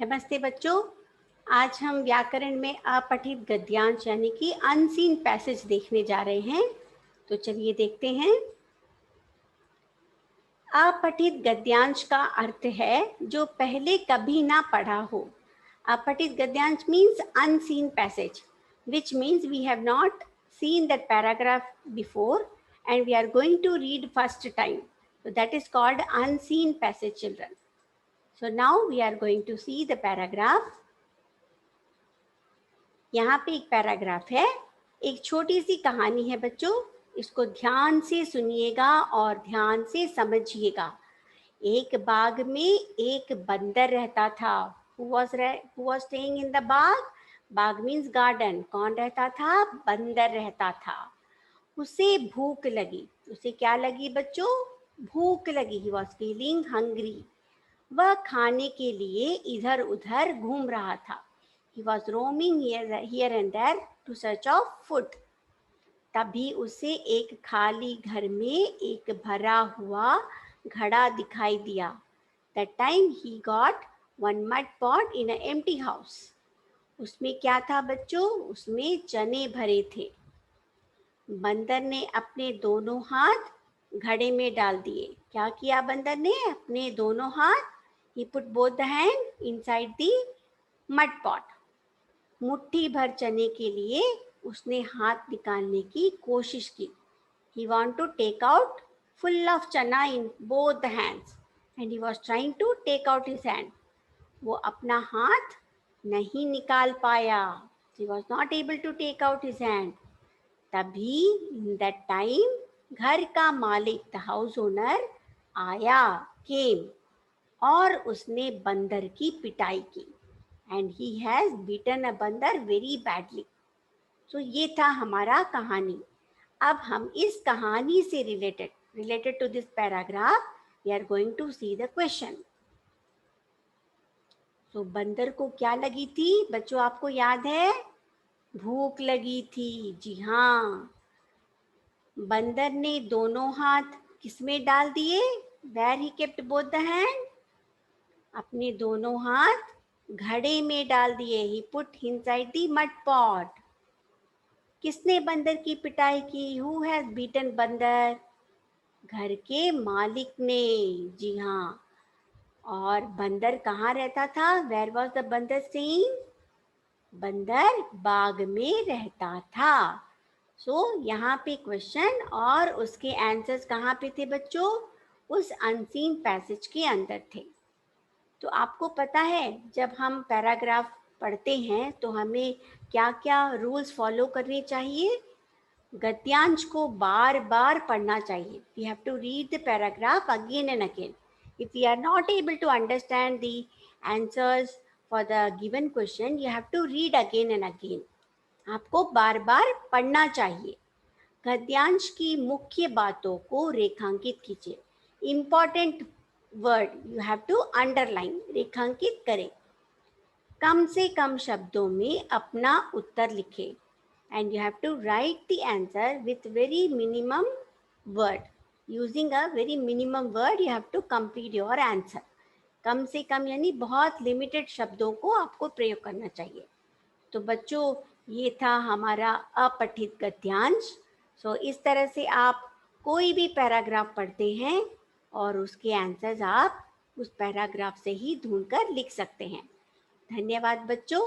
नमस्ते बच्चों। आज हम व्याकरण में अपठित गद्यांश यानी कि अनसीन पैसेज देखने जा रहे हैं। तो चलिए देखते हैं। अपठित गद्यांश का अर्थ है जो पहले कभी ना पढ़ा हो। अपठित गद्यांश means unseen passage, which means we have not seen that paragraph before and we are going to read first time. So that is called unseen passage, children. So now we are going to see the paragraph. यहाँ पे एक paragraph है, एक छोटी सी कहानी है बच्चों। इसको ध्यान से सुनिएगा और ध्यान से समझिएगा। एक बाग में एक बंदर रहता था। Who was staying in the Bagh? Bagh means garden. कौन रहता था? बंदर रहता था। उसे भूख लगी। उसे क्या लगी बच्चों? भूख लगी। He was feeling hungry. वह खाने के लिए इधर उधर घूम रहा था। He was roaming here and there to search of food. तभी उसे एक खाली घर में एक भरा हुआ घड़ा दिखाई दिया। That time he got one mud pot in an empty house. उसमें क्या था बच्चों? उसमें चने भरे थे। बंदर ने अपने दोनों हाथ घड़े में डाल दिए। क्या किया बंदर ने? अपने दोनों हाथ, he put both the hand inside the mud pot. मुट्ठी भर चने के लिए उसने हाथ निकालने की कोशिश की। He want to take out full of chana in both the hands and he was trying to take out his hand. वो अपना हाथ नहीं निकाल पाया। He was not able to take out his hand. तभी in that time घर का मालिक, the house owner, आया, came, और उसने बंदर की पिटाई की। And he has beaten a बंदर very badly. So ये था हमारा कहानी। अब हम इस कहानी से related to this paragraph, we are going to see the question. So बंदर को क्या लगी थी बच्चों? आपको याद है? भूख लगी थी। जी हाँ। बंदर ने दोनों हाथ किसमें डाल दिए? Where he kept both the hand? अपने दोनों हाथ घड़े में डाल दिए। He put inside the mud pot. किसने बंदर की पिटाई की? Who has beaten बंदर? घर के मालिक ने। जी हाँ। और बंदर कहाँ रहता था? Where was the बंदर staying? बंदर बाग में रहता था। यहाँ पे क्वेश्चन और उसके आंसर्स कहाँ पे थे बच्चों? उस अनसीन पैसेज के अंदर थे। तो आपको पता है जब हम पैराग्राफ पढ़ते हैं तो हमें क्या क्या रूल्स फॉलो करने चाहिए? गद्यांश को बार बार पढ़ना चाहिए। We have to read the paragraph again and again. If you are not able to understand the answers for the given question, you have to read again and again. आपको बार बार पढ़ना चाहिए। गद्यांश की मुख्य बातों को रेखांकित कीजिए। Important word you have to underline, रेखांकित करें। कम से कम शब्दों में अपना उत्तर लिखें। And you have to write the answer with very minimum word. Using a very minimum word, you have to complete your answer. कम से कम यानी बहुत लिमिटेड शब्दों को आपको प्रयोग करना चाहिए। तो बच्चों ये था हमारा अपठित गद्यांश। इस तरह से आप कोई भी पैराग्राफ पढ़ते हैं और उसके आंसर्स आप उस पैराग्राफ से ही ढूंढकर लिख सकते हैं। धन्यवाद बच्चों।